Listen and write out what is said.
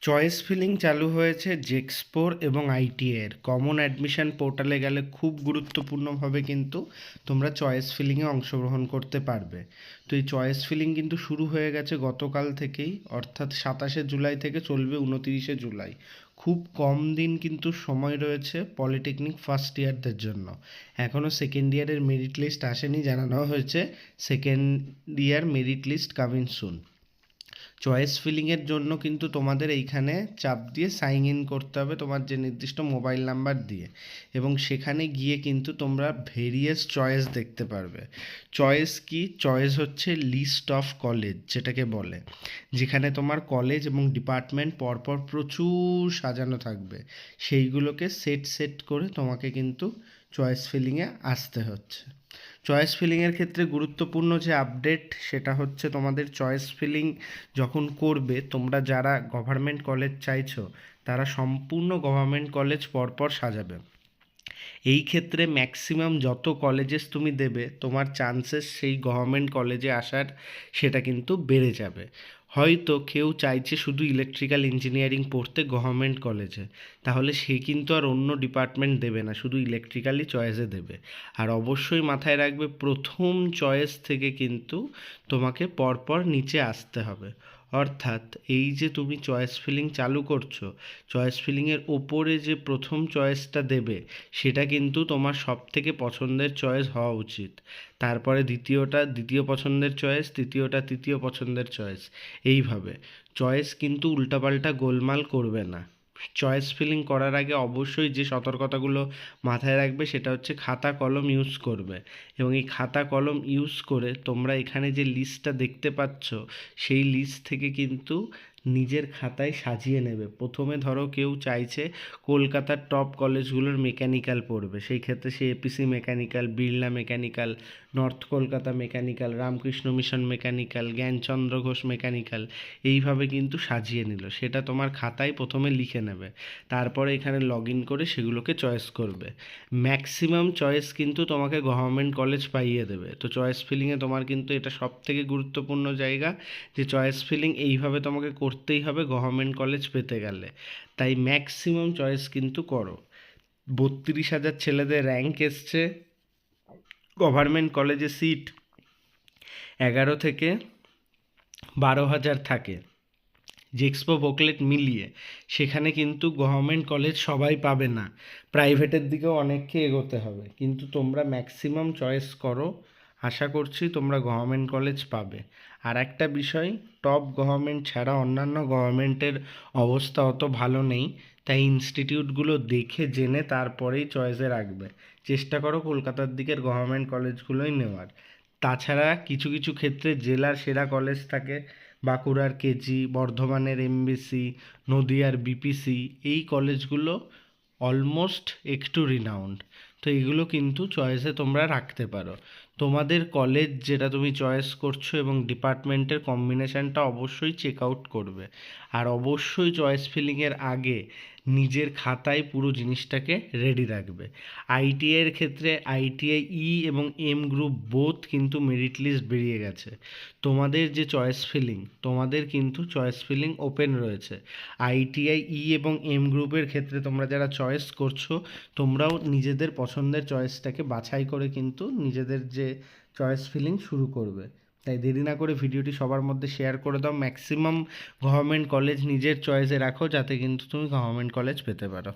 Choice filling চালু হয়েছে জেক্সপোর এবং আইটিএর কমন অ্যাডমিশন পোর্টালে গেলে খুব গুরুত্বপূর্ণভাবে কিন্তু তোমরা চয়েস ফিলিংয়ে অংশগ্রহণ করতে পারবে। তো এই চয়েস ফিলিং কিন্তু শুরু হয়ে গেছে গতকাল থেকেই, অর্থাৎ 27শে জুলাই থেকে চলবে 29শে জুলাই। খুব কম দিন কিন্তু সময় রয়েছে পলিটেকনিক ফার্স্ট ইয়ারদের জন্য। এখনও সেকেন্ড ইয়ারের মেরিট লিস্ট আসেনি, জানানো হয়েছে second year merit list coming soon. Choice ফিলিংয়ের জন্য কিন্তু তোমাদের এইখানে চাপ দিয়ে সাইন ইন করতে হবে তোমার যে নির্দিষ্ট মোবাইল নাম্বার দিয়ে, এবং সেখানে গিয়ে কিন্তু তোমরা ভেরিয়াস চয়েস দেখতে পারবে। চয়েস কি? চয়েস হচ্ছে লিস্ট অফ কলেজ যেটাকে বলে, যেখানে তোমার কলেজ এবং ডিপার্টমেন্ট পরপর প্রচুর সাজানো থাকবে। সেইগুলোকে সেট সেট করে তোমাকে কিন্তু চয়েস ফিলিংয়ে আসতে হচ্ছে। চয়েস ফিলিংয়ের ক্ষেত্রে গুরুত্বপূর্ণ যে আপডেট সেটা হচ্ছে, তোমাদের চয়েস ফিলিং যখন করবে, তোমরা যারা গভর্নমেন্ট কলেজ চাইছো তারা সম্পূর্ণ গভর্নমেন্ট কলেজ পরপর সাজাবে। এই ক্ষেত্রে ম্যাক্সিমাম যত কলেজেস তুমি দেবে, তোমার চান্সেস সেই গভর্নমেন্ট কলেজে আসার সেটা কিন্তু বেড়ে যাবে। হয়তো কেউ চাইছে শুধু ইলেকট্রিক্যাল ইঞ্জিনিয়ারিং পড়তে গভর্নমেন্ট কলেজে, তাহলে সে কিন্তু আর অন্য ডিপার্টমেন্ট দেবে না, শুধু ইলেকট্রিক্যালই চয়েসে দেবে। আর অবশ্যই মাথায় রাখবে, প্রথম চয়েস থেকে কিন্তু তোমাকে পরপর নিচে আসতে হবে। অর্থাৎ এই যে তুমি চয়েস ফিলিং চালু করছো, চয়েস ফিলিংয়ের ওপরে যে প্রথম চয়েসটা দেবে সেটা কিন্তু তোমার সবথেকে পছন্দের চয়েস হওয়া উচিত। তারপরে দ্বিতীয়টা দ্বিতীয় পছন্দের চয়েস, তৃতীয়টা তৃতীয় পছন্দের চয়েস। এইভাবে চয়েস কিন্তু উল্টাপাল্টা গোলমাল করবে না। চয়েস ফিলিং করার আগে অবশ্যই যে সতর্কতাগুলো মাথায় রাখবে সেটা হচ্ছে খাতা কলম ইউজ করবে, এবং এই খাতা কলম ইউজ করে তোমরা এখানে যে লিস্টটা দেখতে পাচ্ছ সেই লিস্ট থেকে কিন্তু নিজের খাতায় সাজিয়ে নেবে। প্রথমে ধরো কেউ চাইছে কলকাতার টপ কলেজগুলোর মেকানিক্যাল পড়বে, সেই ক্ষেত্রে সে APC mechanical, Birla mechanical, north Kolkata mechanical, Ramakrishna Mission mechanical, Gyanchandra Ghosh mechanical, এইভাবে কিন্তু সাজিয়ে নিল। সেটা তোমার খাতায় প্রথমে লিখে নেবে, তারপরে এখানে লগ ইন করে সেগুলোকে চয়েস করবে। ম্যাক্সিমাম চয়েস কিন্তু তোমাকে গভর্নমেন্ট কলেজ পাইয়ে দেবে। তো চয়েস ফিলিংয়ে তোমার কিন্তু এটা সব থেকে গুরুত্বপূর্ণ জায়গা, যে চয়েস ফিলিং এইভাবে তোমাকে করতেই হবে গভর্নমেন্ট কলেজ পেতে গেলে। তাই ম্যাক্সিমাম চয়েস কিন্তু করো। 32,000 ছেলেদের র্যাঙ্ক এসছে, গভর্নমেন্ট কলেজে সিট 11 থেকে 12,000 থাকে, জেক্সপো বোকলেট মিলিয়ে। সেখানে কিন্তু গভর্নমেন্ট কলেজ সবাই পাবে না, প্রাইভেটের দিকেও অনেককে এগোতে হবে। কিন্তু তোমরা ম্যাক্সিমাম চয়েস করো, আশা করছি তোমরা গভর্নমেন্ট কলেজ পাবে। আর একটা বিষয়, টপ গভর্নমেন্ট ছাড়া অন্যান্য গভর্নমেন্টের অবস্থা অত ভালো নেই, তাই ইনস্টিটিউটগুলো দেখে জেনে তারপরেই চয়েসে রাখবে। চেষ্টা করো কলকাতার দিকের গভর্নমেন্ট কলেজগুলোই নেওয়ার। তাছাড়া কিছু কিছু ক্ষেত্রে জেলার সেরা কলেজ থাকে, বাঁকুড়ার কেজি, বর্ধমানের এমবিসি, নদিয়ার বিপিসি, এই কলেজগুলো অলমোস্ট একটু রিনাউন্ড। তো এগুলো কিন্তু চয়েসে তোমরা রাখতে পারো। তোমাদের কলেজ যেটা তুমি চয়েস করছো এবং ডিপার্টমেন্টের কম্বিনেশানটা অবশ্যই চেক আউট করবে। আর অবশ্যই চয়েস ফিলিংয়ের আগে নিজের খাতায় পুরো জিনিসটাকে রেডি রাখবে। আইটিআইয়ের ক্ষেত্রে আইটিআই ই এবং এম গ্রুপ বোথ কিন্তু মেরিট লিস্ট বেরিয়ে গেছে। তোমাদের যে চয়েস ফিলিং, তোমাদের কিন্তু চয়েস ফিলিং ওপেন রয়েছে। আইটিআই ই এবং এম গ্রুপের ক্ষেত্রে তোমরা যারা চয়েস করছো, তোমরাও নিজেদের পছন্দের চয়েসটাকে বাছাই করে কিন্তু নিজেদের যে চয়েস ফিলিং শুরু করবে। তাই দেরি না করে ভিডিওটি সবার মধ্যে শেয়ার করে দাও। ম্যাক্সিমাম গভর্নমেন্ট কলেজ নিজের চয়েসে রাখো, যাতে কিন্তু তুমি গভর্নমেন্ট কলেজ পেতে পারো।